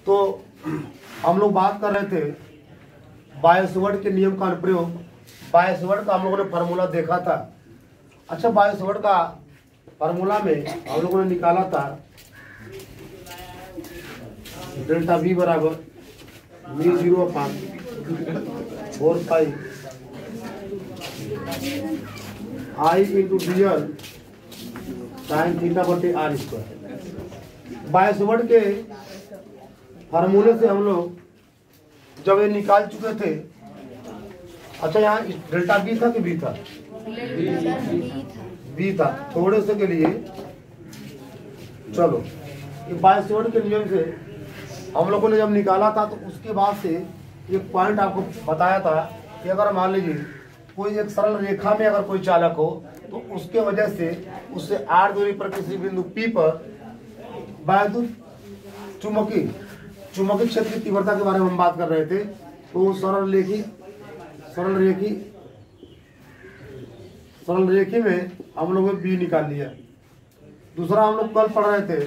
तो हम लोग बात कर रहे थे बायोसवर्ड के नियम का अनुप्रयोग। बायोसवर्ड का हम लोगों ने फार्मूला देखा था। अच्छा, बायोसवर्ड का फार्मूला में हम लोगों ने निकाला था डेल्टा V बराबर μ0/4 I into dl sine theta बटे r स्क्वायर। बायोसवर्ड के फार्मूले से हम लोग जब ये निकाल चुके थे। अच्छा, यहाँ डेल्टा V था कि V था? V था। थोड़े से के लिए चलो, ये बायोसवर्ड के नियम से हम लोगों ने जब निकाला था तो उसके बाद से एक पॉइंट आपको बताया था कि अगर मान लीजिए कोई एक सरल रेखा में अगर कोई चालक हो तो उसके वजह से उससे r दूरी पर किसी बिंदु P पर वैद्युत चुंबकीय क्षेत्र की तीव्रता के बारे में हम बात कर रहे थे। तो सरल रेखी में हम लोगों ने B निकाल लिया। दूसरा हम लोग कल पढ़ रहे थे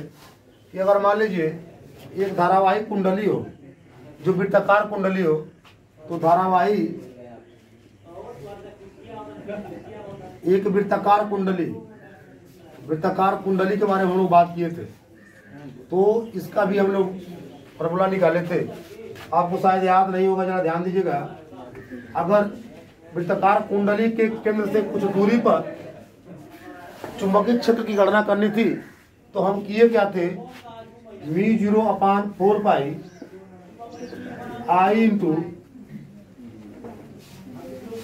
कि अगर मान लीजिए एक धारावाही कुंडली हो, जो वृत्ताकार कुंडली हो, तो धारावाही एक वृत्ताकार कुंडली के बारे में हम लोग बात किए थे। तो इसका भी हम लोग फॉर्मूला निकाले थे। आपको शायद याद नहीं होगा, जरा ध्यान दीजिएगा। अगर वृत्ताकार कुंडली के केंद्र से कुछ दूरी पर चुंबकीय क्षेत्र की गणना करनी थी तो हम किए क्या थे, μ0/4 I into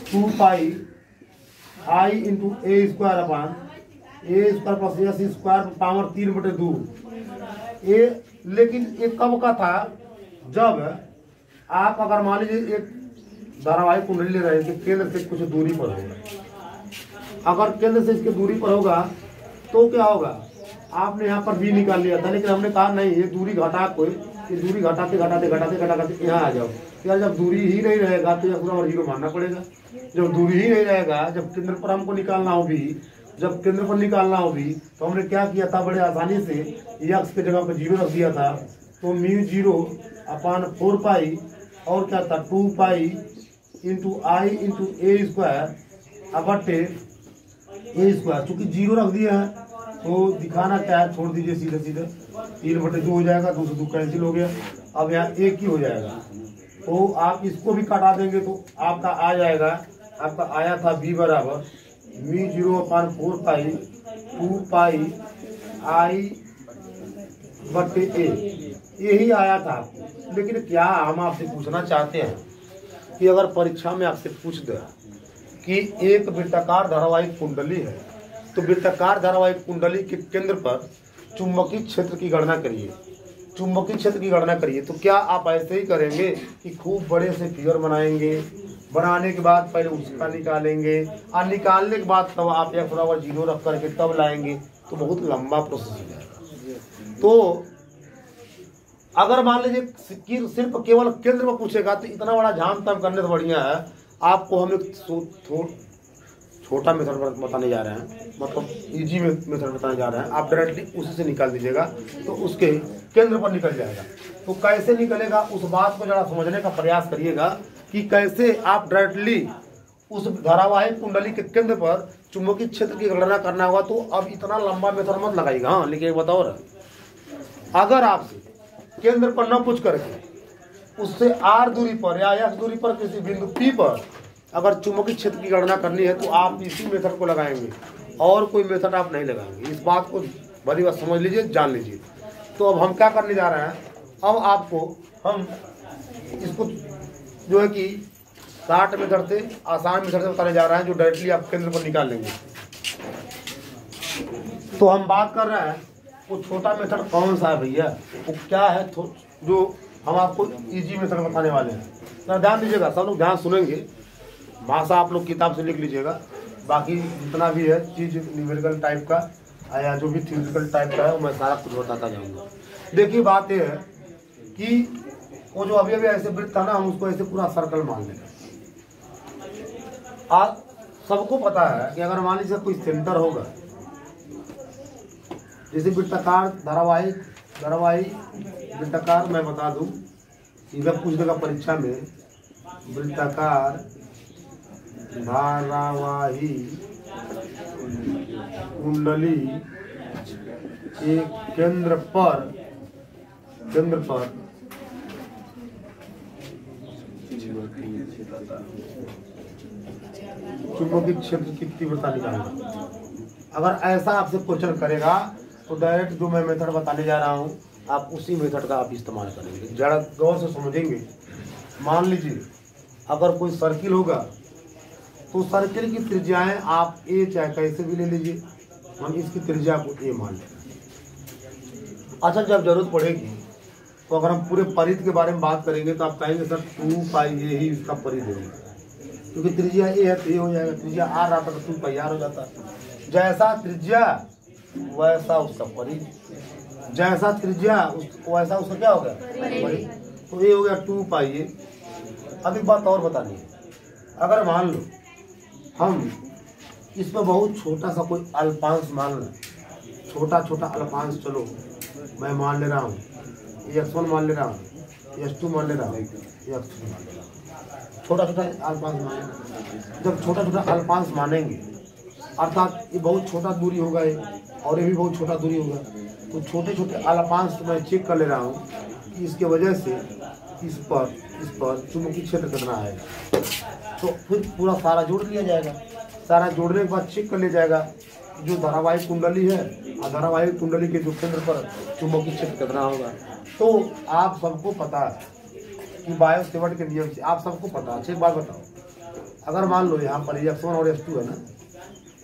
2 I into a square plus s square power 3/2। ये लेकिन ये कब का था, जब आप अगर मान लीजिए एक धारावाहिक कुंडली ले रहे हैं, केंद्र से कुछ दूरी पर होगा। अगर केंद्र से इसके दूरी पर होगा तो क्या होगा, आपने यहाँ पर V निकाल लिया था, लेकिन हमने कहा नहीं, ये दूरी घटा ये दूरी घटाते यहाँ आ जाओ। यार जब दूरी ही नहीं रहेगा तो पूरा और 0 मानना पड़ेगा। जब दूरी ही नहीं रहेगा, जब केंद्र पर हमको निकालना हो भी, जब केंद्र पर निकालना हो भी, तो हमने क्या किया था, बड़े आसानी से x के जगह पर 0 रख दिया था। तो μ0/4 और क्या था 2 into I into a square बटे a स्क्वायर। चूंकि 0 रख दिया है तो दिखाना क्या है, छोड़ दीजिए सीधे 3/2 हो जाएगा, 2 से 2 कैंसिल हो गया। अब यहाँ 1 ही हो जाएगा। तो आप इसको भी काटा देंगे तो आपका आ जाएगा, आपका आया था V बराबर μ0/4 2 I बटे a। यही आया था आपको। लेकिन क्या हम आपसे पूछना चाहते हैं कि अगर परीक्षा में आपसे पूछ दे कि एक वृत्ताकार धारावाहिक कुंडली है, तो वृत्ताकार धारावाहिक कुंडली के केंद्र पर चुंबकीय क्षेत्र की गणना करिए, तो क्या आप ऐसे ही करेंगे कि खूब बड़े से फिगर बनाएंगे, बनाने के बाद पहले उसका निकालेंगे और निकालने के बाद तब आप x बराबर 0 रख करके तब लाएंगे, तो बहुत लंबा प्रोसेस हो जाएगा। तो अगर मान लीजिए कि सिर्फ केवल केंद्र में पूछेगा तो इतना बड़ा झाम ताम करने से बढ़िया है आपको हम एक छोटा मेथड बताने जा रहे हैं, मतलब इजी मेथड बताने जा रहे हैं। आप डायरेक्टली उसी से निकाल दीजिएगा तो उसके केंद्र पर निकल जाएगा। तो कैसे निकलेगा उस बात को जरा समझने का प्रयास करिएगा कि कैसे आप डायरेक्टली उस धारावाहिक कुंडली के केंद्र पर चुंबकीय क्षेत्र की गणना करना होगा। तो अब इतना लंबा मेथड मत लगाइएगा। हाँ, लेकिन एक बताओ रहा, अगर आपसे केंद्र पर न पूछ करके उससे r दूरी पर या s दूरी पर किसी बिंदु P पर अगर चुंबकीय क्षेत्र की गणना करनी है तो आप इसी मेथड को लगाएंगे और कोई मेथड आप नहीं लगाएंगे। इस बात को बड़ी बात समझ लीजिए, जान लीजिए। तो अब हम क्या करने जा रहे हैं, अब आपको हम इसको जो है कि शार्ट मेथड से आसान मेथड से बताने जा रहे हैं, जो डायरेक्टली आप केंद्र पर निकाल लेंगे। तो हम बात कर रहे हैं वो छोटा मेथड कौन सा है भैया, वो क्या है, जो हम आपको इजी मेथड बताने वाले हैं। तो ध्यान दीजिएगा, सब लोग ध्यान सुनेंगे। भाषा आप लोग किताब से लिख लीजिएगा, बाकी जितना भी है चीज न्यूमेरिकल टाइप का या जो भी थ्योरेटिकल टाइप का है वो मैं सारा कुछ बताता जाऊँगा। देखिए बात यह है कि वो जो अभी ऐसे वृत्त था ना, हम उसको ऐसे पूरा सर्कल मान लेंगे। आप सबको पता है कि अगर मान लीजिए कोई सेंटर होगा, जैसे वृत्ताकार धारावाहिक धारावाही वृत्ताकार मैं बता दूं, इधर पूछ देगा परीक्षा में, वृत्ताकार धारावाही कुंडली एक केंद्र पर चुंबकीय क्षेत्र की तीव्रता निकालना। अगर ऐसा आपसे क्वेश्चन करेगा तो डायरेक्ट जो मैं मेथड बताने जा रहा हूँ आप उसी मेथड का आप इस्तेमाल करेंगे, ज़रा गौर से समझेंगे। मान लीजिए अगर कोई सर्किल होगा तो सर्किल की त्रिज्याएं आप ए चाहे कैसे भी ले लीजिए, हम इसकी त्रिज्या को ए मान लें। अच्छा, जब जरूरत पड़ेगी तो अगर हम पूरे परिध के बारे में बात करेंगे तो आप कहेंगे सर 2 पाई ए ही इसका परिध है, क्योंकि त्रिज्या ए है तो ए हो जाएगा, त्रिज्या आर रहा था तो 2 पाई आर हो जाता। जैसा त्रिज्या वैसा उसका परिध, जैसा त्रिज्या वैसा उसका क्या हो गया परिध। तो ये हो गया 2 पाई ए। अब एक बात और बतानी है, अगर मान लो हम इसमें बहुत छोटा सा कोई अल्पांश मान लें, छोटा अल्पांश, चलो मैं मान ले रहा हूँ x1 मान ले रहा हूँ, x2 मान ले रहा हूँ, x3 मान ले रहा हूँ, छोटा अल्पांश मानेंगे। जब छोटा अल्पांश मानेंगे अर्थात ये बहुत छोटा दूरी होगा ये और ये भी बहुत छोटा दूरी होगा, तो छोटे अल्पांश मैं चेक कर ले रहा हूँ कि इसके वजह से इस पर चुंबकीय क्षेत्र कितना है। तो फिर पूरा सारा जोड़ लिया जाएगा, सारा जोड़ने के बाद चेक कर लिया जाएगा जो धारावाहिक कुंडली है और धारावाहिक कुंडली के जो केंद्र पर चुंबकीय क्षेत्र कितना होगा। तो आप सबको पता है कि बायो सेवर्ट के नियम से आप सबको पता है। अच्छी बात बताओ, अगर मान लो यहाँ पर x1 और x2 है ना,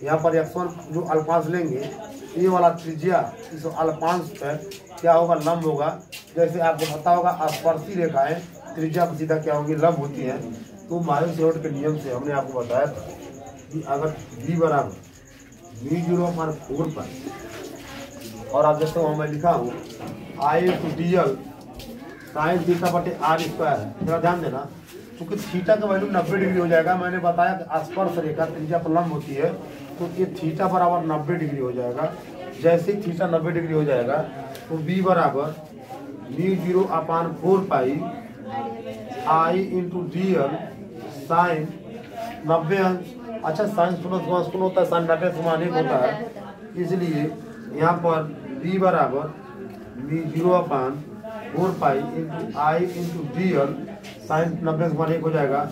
यहाँ पर x1 जो अल्पांश लेंगे ये वाला त्रिज्या इस अल्पांश पर क्या होगा, लंब होगा। जैसे आपको पता होगा स्पर्शी रेखाएं त्रिज्या पर सीधा क्या होगी, लंब होती है। तो बायो सेवर्ट के नियम से हमने आपको बताया था कि अगर v बराबर μ0/4 पाई और आप जैसे मैं लिखा हूँ I/dl sin थीटा बटे r स्क्वायर है। जरा ध्यान देना, क्योंकि थीटा का वैल्यू 90 डिग्री हो जाएगा। मैंने बताया कि स्पर्श रेखा त्रिज्या पर लंब होती है, तो ये थीटा बराबर 90 डिग्री हो जाएगा। जैसे ही थीटा 90 डिग्री हो जाएगा तो b बराबर μ0/4 पाई I/dl साइन 90 अंश। अच्छा, साइन सुनो होता है, साइन 90 समान 1 होता है, इसलिए यहाँ पर b बराबर μ0/4 पाई इंटू आई इंटू डी एल साइन 90 समान 1 हो जाएगा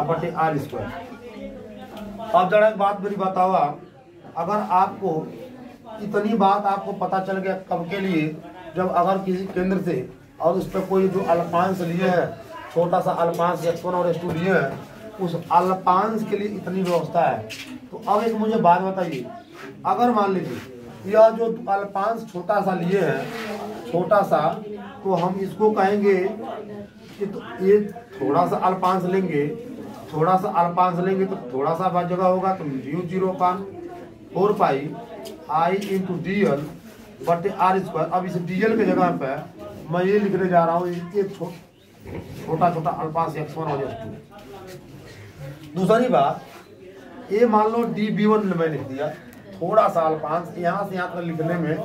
बटे आर स्क्वायर। अब जरा एक बात मेरी बताओ आप, अगर आपको इतनी बात आपको पता चल गया कब के लिए, जब अगर किसी केंद्र से और उस पर कोई जो अल्पांश लिए है, छोटा सा अल्पांश x1 और x2 लिए हैं, उस अल्पांश के लिए इतनी व्यवस्था है। तो अब एक मुझे बात बताइए, अगर मान लीजिए यह जो अल्पांश छोटा सा लिए हैं, छोटा सा, तो हम इसको कहेंगे कि तो ये थोड़ा सा अल्पांश लेंगे, थोड़ा सा अल्पांश लेंगे तो थोड़ा सा जगह होगा, तो μ0/4 पाई आई इंटू डी एल बटे आर स्क्वायर। अब इस डी एल के जगह पे मैं ये लिखने जा रहा हूँ, ये छोटा अल्पांश x1 और x2। दूसरी बात, ये मान लो db1 मैं लिख दिया, थोड़ा सा अल्पांश, यहाँ से यहाँ तक लिखने में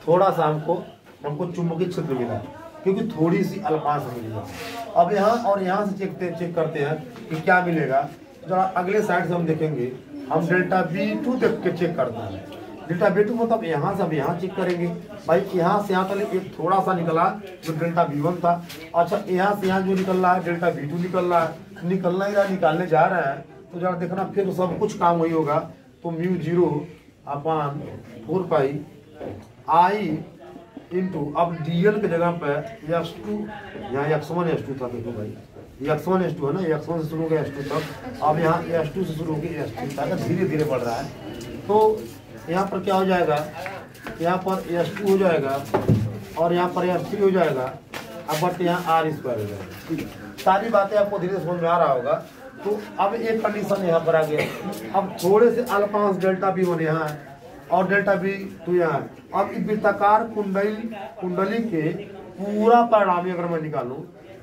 थोड़ा सा हमको चुंबकीय क्षेत्र मिला, क्योंकि थोड़ी सी अल्पांश मिली है। अब यहाँ और यहाँ से चेक करते हैं कि क्या मिलेगा। जरा अगले साइड से हम देखेंगे, हम डेल्टा B2 देख के चेक करते हैं। डेल्टा B2 मतलब यहाँ से हम यहाँ चेक करेंगे, भाई यहाँ से यहाँ तक एक थोड़ा सा निकला जो डेल्टा B1 था। अच्छा, यहाँ से यहाँ जो निकल रहा है डेल्टा B2 निकल रहा है, निकलना ही रहा, निकालने जा रहा है, तो जरा देखना फिर तो सब कुछ काम वही होगा। तो μ0/4 पाई आई इंटू, अब DL के जगह पे x2, यहाँ x1 x2 था, देखो भाई x1 x2 है ना, x1 से शुरू हो गया x2 तक, अब यहाँ x2 से शुरू हो गया x3 तक, धीरे धीरे बढ़ रहा है। तो यहाँ पर क्या हो जाएगा, यहाँ पर x2 हो जाएगा और यहाँ पर x3 हो जाएगा, अब बट यहाँ आर स्क्वायर हो जाएगा। सारी बातें आपको धीरे समझ में आ रहा होगा। तो अब एक कंडीशन यहाँ पर आ गया, अब थोड़े से अल्पांश डेल्टा B1 यहाँ है और डेल्टा B2 यहाँ है। अब इस वृत्ताकार कुंडली के पूरा परिणामी अगर मैं निकालूं,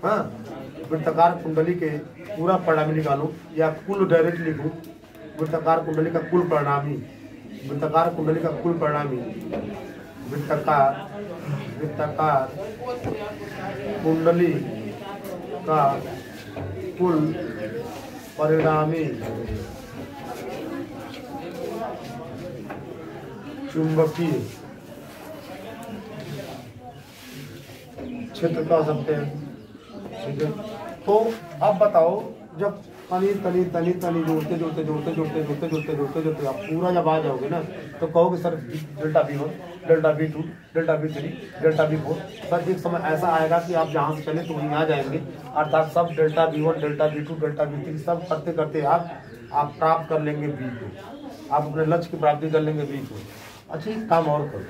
हाँ, वृत्ताकार कुंडली के पूरा परिणामी निकालूं या कुल डायरेक्ट लिखूं, वृत्ताकार कुंडली का कुल परिणामी, वृत्ताकार कुंडली का कुल परिणामी, वृत्ताकार वृत्ताकार कुंडली का कुल परिणामी चुंबकीय क्षेत्र कह सकते हैं। ठीक है, तो अब बताओ जब तनी तनी तनी तनी जोड़ते जोड़ते जोड़ते जोड़ते जोड़ते जोड़ते जोड़ते जोड़ते आप पूरा जब आ जाओगे ना तो कहोगे sir delta V1, delta V2, delta V3, delta V4। Sir एक समय ऐसा आएगा कि आप जहाँ से चले तो वहीं आ जाएंगे, अर्थात सब delta V1, delta V2, delta V3 सब करते करते आप प्राप्त कर लेंगे V को, आप अपने लक्ष्य की प्राप्ति कर लेंगे V को। अच्छा एक काम और करो,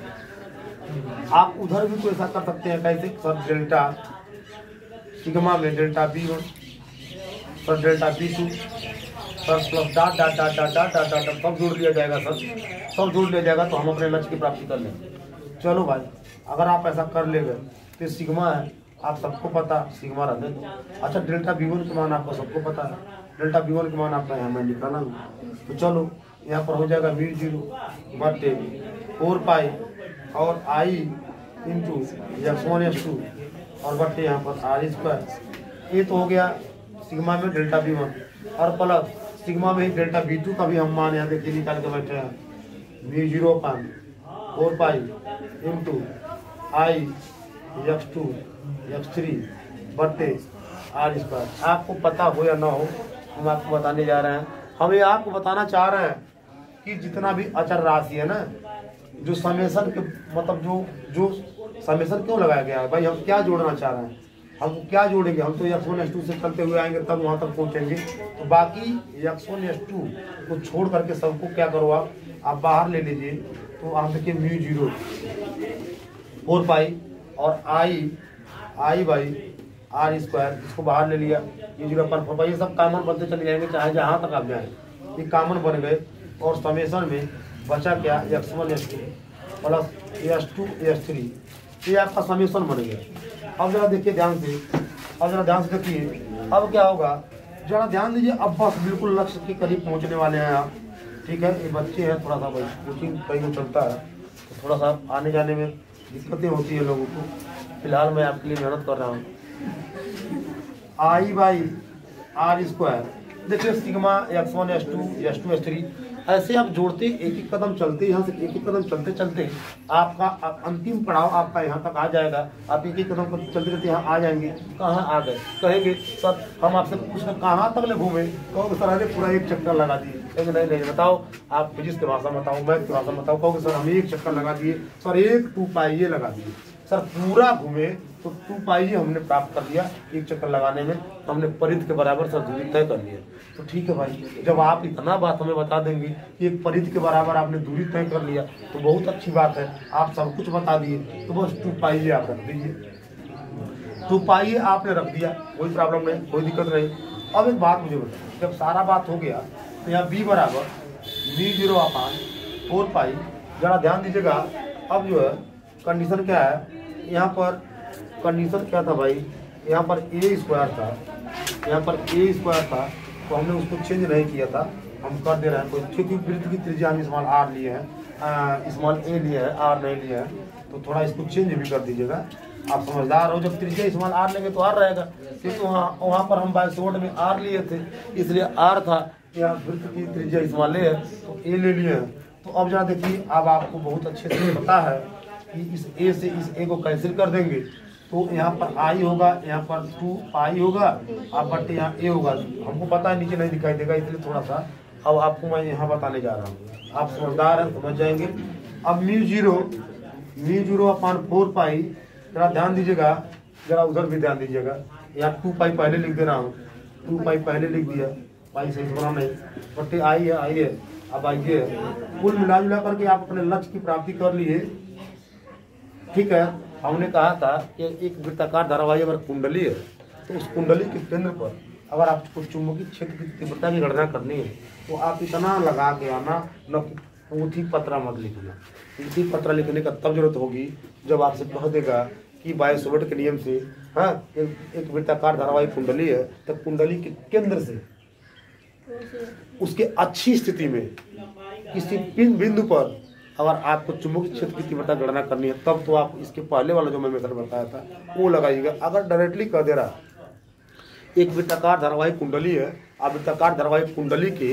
आप उधर भी तो ऐसा कर सकते हैं। कैसे? सर डेल्टा सिग्मा में delta V1, sir delta V2, sir plus dot dot dot dot dot dot dot सब जोड़ लिया जाएगा। सर सब जोड़ लिया जाएगा तो हम अपने लक्ष्य की प्राप्ति कर लेंगे। चलो भाई, अगर आप ऐसा कर ले गए तो सिग्मा है, आप सबको पता सिग्मा रहने दो। अच्छा डेल्टा V1 के मान आपको सबको पता है, डेल्टा V1 के मान आपका यहाँ मैं निकाला हूँ। तो चलो यहाँ पर हो जाएगा μ0 बटे 4 पाई और I इंटू x1 और बटे यहाँ पर r²। ये तो हो गया सिग्मा में डेल्टा V1 और प्लस सिग्मा में डेल्टा V2 का भी हम मान यहाँ देखिए निकाल के बैठे हैं। μ0 पान 4 pi into I x2 x3 बटे r²। आपको पता हो या ना हो, हम आपको बताने जा रहे हैं। हम ये आपको बताना चाह रहे हैं कि जितना भी अचर राशि है ना, जो समेशन के मतलब जो समेशन क्यों लगाया गया है भाई, हम क्या जोड़ना चाह रहे हैं, हम क्या जोड़ेंगे? हम तो x1 x2 से चलते हुए आएंगे तब वहाँ तक पहुँचेंगे। तो बाकी x1 x2 को छोड़ करके सबको क्या करो आप बाहर ले लीजिए। तो आप देखिए μ0 4 पाई और I बाई r², इसको बाहर ले लिया। ये 0.4 पाई, ये सब कॉमन बनते चले जाएंगे चाहे जहाँ तक आप जाएँ, ये कॉमन बन गए। और समेशन में बचा क्या x1 x2 plus s2 s3, ये आपका समेशन बन गया। अब जरा देखिए ध्यान से, अब जरा ध्यान से देखिए अब क्या होगा, जरा ध्यान दीजिए। अब बस बिल्कुल लक्ष्य के करीब पहुंचने वाले हैं आप। ठीक है, ये बच्चे हैं, थोड़ा सा कोचिंग कहीं को चलता है तो थोड़ा सा आने जाने में दिक्कतें होती है लोगों को। फिलहाल मैं आपके लिए मेहनत कर रहा हूँ। I बाई r², देखिए सिग्मा x1 x2 s3 ऐसे आप जोड़ते एक एक कदम चलते, यहाँ से एक एक कदम चलते चलते आपका अंतिम पड़ाव आपका यहाँ तक आ जाएगा। आप एक एक कदम चलते चलते यहाँ आ जाएंगे। कहाँ आ गए? कहेंगे सर हम आपसे पूछना कहाँ तक ले घूमे, कहोगे सर अरे पूरा एक चक्कर लगा दिए। कहेंगे नहीं नहीं बताओ, आप फिजिक्स की भाषा में बताओ, मैथ की भाषा में बताओ। कहोगे सर हम एक चक्कर लगा दिए, सर 1 2 पाई ये लगा दिए। सर पूरा घूमे तो 2 पाई हमने प्राप्त कर लिया एक चक्कर लगाने में, तो हमने परिधि के बराबर सर दूरी तय कर लिया। तो ठीक है भाई, जब आप इतना बात हमें बता देंगे कि एक परिधि के बराबर आपने दूरी तय कर लिया तो बहुत अच्छी बात है। आप सब कुछ बता दिए तो बस 2 पाई आप रख दीजिए। 2 पाई आपने रख दिया, कोई प्रॉब्लम नहीं, कोई दिक्कत नहीं। अब एक बात मुझे बताइए, जब सारा बात हो गया तो यहाँ b बराबर μ0 4 पाई, जरा ध्यान दीजिएगा। अब जो है कंडीशन क्या है, यहाँ पर कंडीशन क्या था भाई, यहाँ पर a² था, यहाँ पर a² था तो हमने उसको चेंज नहीं किया था, हम कर दे रहे हैं। कोई क्योंकि वृत्त की त्रिज्या हम स्मॉल r लिए हैं, स्मॉल a लिए है, r नहीं लिया है, तो थोड़ा इसको चेंज भी कर दीजिएगा। आप समझदार हो, जब त्रिज्या स्मॉल r लेंगे तो r रहेगा, क्योंकि वहाँ पर हम बाय सोड में r लिए थे इसलिए r था। यहाँ वृत्त की त्रिज्या स्मॉल a है तो a ले लिए हैं। तो अब जरा देखिए, अब आपको बहुत अच्छे से पता है कि इस a से इस a को कैंसिल कर देंगे तो यहाँ पर I होगा, यहाँ पर 2 पाई होगा, अब बटे यहाँ a होगा। हमको पता है नीचे नहीं दिखाई देगा, इसलिए थोड़ा सा अब आपको मैं यहाँ बताने जा रहा हूँ। आप समझदार हैं, समझ जाएंगे। अब μ0 अपान 4 पाई, जरा ध्यान दीजिएगा, जरा उधर भी ध्यान दीजिएगा। यहाँ 2 पाई पहले लिख दे रहा हूँ, 2 पाई पहले लिख दिया, पाई सही बना नहीं, बटे I है। अब आइए कुल मिला जुला करके आप अपने लक्ष्य की प्राप्ति कर लिए। ठीक है, हमने कहा था कि एक वृत्ताकार धारावाही अगर कुंडली है तो उस कुंडली के केंद्र पर अगर आपको चुंबकीय क्षेत्र की तीव्रता की गणना करनी है तो आप इतना लगा के आना, न पोथी पत्रा मत लिखना। पोथी पत्रा लिखने का तब जरूरत होगी जब आपसे कह देगा कि बाय-सोवर्ट के नियम से हाँ एक वृत्ताकार धारावाही कुंडली है तो कुंडली के केंद्र से उसके अच्छी स्थिति में किसी बिंदु पर अगर आपको चुंबकीय क्षेत्र की तीव्रता गणना करनी है तब तो आप इसके पहले वाला जो मैं मेथड बताया था वो लगाइएगा। अगर डायरेक्टली कह दे रहा एक वृत्ताकार धारावाहिक कुंडली है, आप वृत्ताकार धारावाहिक कुंडली के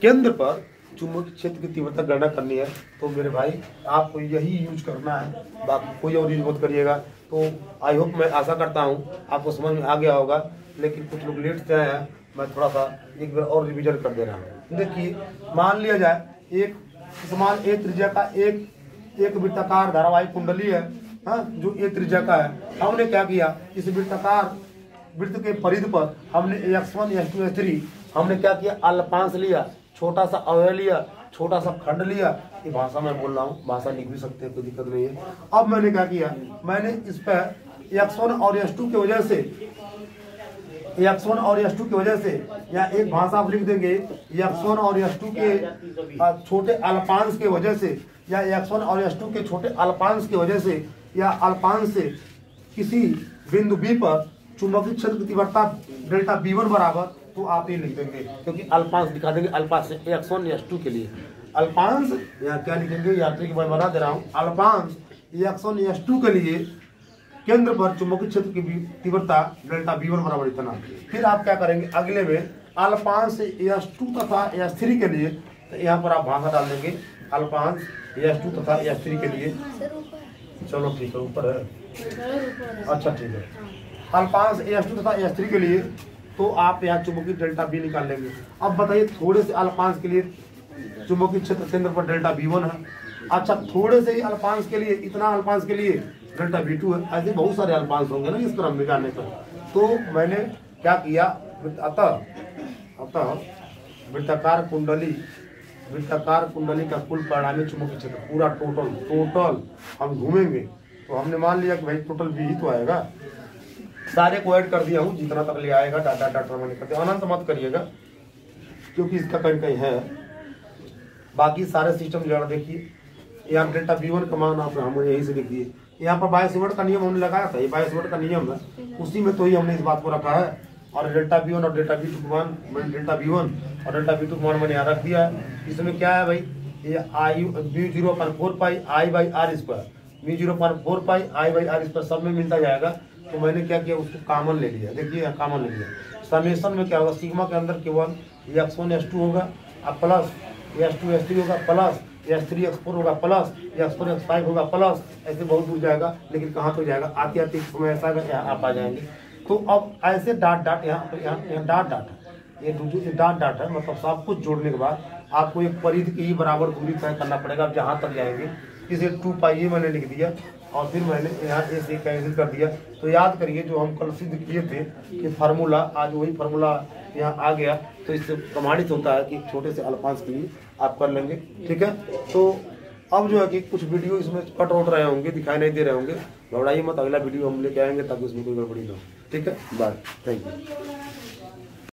केंद्र पर चुंबकीय क्षेत्र की तीव्रता गणना करनी है तो मेरे भाई आपको यही यूज करना है, बाकी कोई और यूज मत करिएगा। तो आई होप, मैं आशा करता हूँ आपको समझ में आ गया होगा, लेकिन कुछ लोग लेट से आए हैं, मैं थोड़ा सा एक बार और रिवीजन कर दे रहा हूँ। देखिए, मान लिया जाए एक समान ए त्रिज्या का एक वृत्ताकार धारावाहिक कुंडली है, हाँ, जो ए त्रिज्या का है। हमने क्या किया, इस वृत्ताकार वृत्त के परिधि पर हमने x1 x2 x3 हमने क्या किया, अल्पांश लिया, छोटा सा अवयव लिया, छोटा सा खंड लिया। ये भाषा में बोल रहा हूँ, भाषा लिख भी सकते हैं, कोई दिक्कत नहीं है। अब मैंने क्या किया, मैंने इस पर x1 और x2 की वजह से, x1 और x2 की वजह से, या एक भाषा आप लिख देंगे x1 और x2 के छोटे अल्पांश के वजह से, या x1 और x2 के छोटे अल्पांश की वजह से, या अल्पांश से किसी बिंदु B पर चुंबकीय क्षेत्र की तीव्रता डेल्टा B1 बराबर, तो आप ये लिख देंगे, क्योंकि अल्पांश दिखा देंगे, अल्पांश से x1 x2 के लिए अल्पांश, या क्या लिखेंगे, यात्री की मैं बता दे रहा हूँ, अल्पांश x1 x2 के लिए केंद्र पर चुंबकीय क्षेत्र की तीव्रता डेल्टा B1 बराबर इतना। फिर आप क्या करेंगे, अगले में अल्पांश x2 तथा x3 के लिए, तो यहाँ पर आप भाषा डाल देंगे अल्पांश x2 तथा x3 के लिए। चलो ठीक है, ऊपर है, अच्छा ठीक है। अल्पांश x2 तथा x3 के लिए तो आप यहाँ चुंबकीय डेल्टा B निकाल लेंगे। अब बताइए, थोड़े से अल्पांश के लिए चुंबकीय क्षेत्र केंद्र पर डेल्टा B1 है, अच्छा थोड़े से ही अल्पांश के लिए, इतना अल्पांश के लिए डेल्टा B2 है। ऐसे बहुत सारे अल्पांश होंगे ना इस क्रम में जाने पर। तो मैंने क्या किया, अतः वृत्ताकार कुंडली का कुल परिणामी चुंबकीय क्षेत्र पूरा टोटल हम घूमेंगे, तो हमने मान लिया कि भाई टोटल B ही तो आएगा। सारे को ऐड कर दिया हूँ, जितना तक ले आएगा डाटा मैंने कर दिया, अनंत मत करिएगा क्योंकि इसका कहीं है। बाकी सारे सिस्टम जो देखिए, यहाँ डेल्टा B1 का मान आप हम यही से लिख दिए। यहाँ पर बायोसिवर्ट का नियम हमने लगाया था, ये बायोसिवर्ट का नियम है, उसी में तो ही हमने इस बात को रखा है। और डेल्टा B1 और डेल्टा B2 का मान, डेल्टा B1 और डेल्टा B2 का मान मैंने यहाँ रख दिया है। इसमें क्या है भाई, ये μ0/4 पाई I/r², μ0/4 पाई I/r² सब में मिलता जाएगा। तो मैंने क्या किया, उसको कॉमन ले लिया। देखिए कॉमन ले लिया, समेशन में क्या होगा, सिग्मा के अंदर केवल x1 x2 होगा, अब प्लस x2 x3 होगा, प्लस x3 x4 होगा, प्लस x4 x5 होगा, प्लस ऐसे बहुत दूर जाएगा, लेकिन कहाँ तो जाएगा, आते आते समय ऐसा यहाँ आप आ जाएंगे। तो अब ऐसे डाट यहाँ डाट है, ये डाट है, मतलब सब कुछ जोड़ने के बाद आपको एक परिधि की ही बराबर दूरी तय करना पड़ेगा। अब जहाँ तक जाएंगे, इसे 2 पाई मैंने लिख दिया और फिर मैंने यहाँ से कैंसिल कर दिया। तो याद करिए जो हम कल सिद्ध किए थे कि फार्मूला, आज वही फार्मूला यहाँ आ गया। तो इससे प्रमाणित होता है कि छोटे से अल्पांश के लिए आप कर लेंगे, ठीक है। तो अब जो है कि कुछ वीडियो इसमें कट आउट रहे होंगे, दिखाई नहीं दे रहे होंगे, घबराइए मत, अगला वीडियो हम लेके आएंगे ताकि उसमें कोई गड़बड़ी ना हो, ठीक है। Bye, thank you.